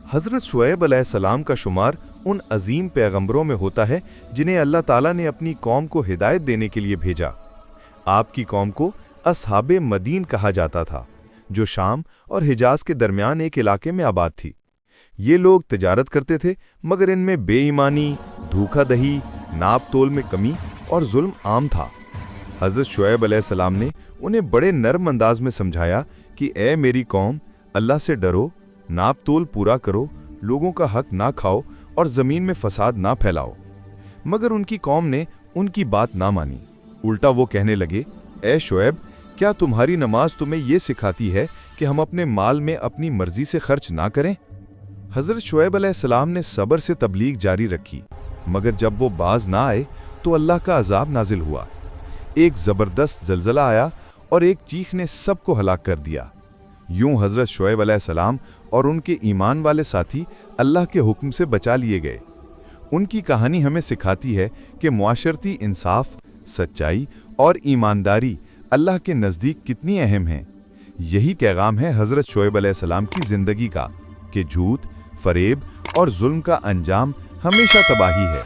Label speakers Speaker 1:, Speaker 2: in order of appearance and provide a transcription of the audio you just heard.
Speaker 1: हज़रत शुएब अलैहिस्सलाम का शुमार उन अजीम पैगंबरों में होता है जिन्हें अल्लाह ताला ने अपनी कौम को हिदायत देने के लिए भेजा। आपकी कौम को असहाबे मदीन कहा जाता था, जो शाम और हिजाज के दरमियान एक इलाके में आबाद थी। ये लोग तिजारत करते थे, मगर इनमें बेईमानी, धोखाधड़ी, नाप तोल में कमी और जुल्म आम था। हज़रत शुएब अलैहिस्सलाम ने उन्हें बड़े नरम अंदाज में समझाया कि ए मेरी कौम, अल्लाह से डरो, नाप तोल पूरा करो, लोगों का हक ना खाओ और ज़मीन में फसाद ना फैलाओ। मगर उनकी कौम ने उनकी बात ना मानी। उल्टा वो कहने लगे, ए शुएब, क्या तुम्हारी नमाज तुम्हें ये सिखाती है कि हम अपने माल में अपनी मर्जी से खर्च ना करें? हज़रत शुएब अलैहिस्सलाम ने सब्र से तबलीग जारी रखी, मगर जब वो बाज ना आए तो अल्लाह का अजाब नाजिल हुआ। एक ज़बरदस्त ज़लज़ला आया और एक चीख ने सबको हलाक कर दिया। यूं हज़रत शुएब अलैहिस्सलाम और उनके ईमान वाले साथी अल्लाह के हुक्म से बचा लिए गए। उनकी कहानी हमें सिखाती है कि मुआशरती इंसाफ, सच्चाई और ईमानदारी अल्लाह के नज़दीक कितनी अहम हैं। यही पैगाम है हज़रत शुएब अलैहिस्सलाम की ज़िंदगी का कि झूठ, फरेब और जुल्म का अंजाम हमेशा तबाही है।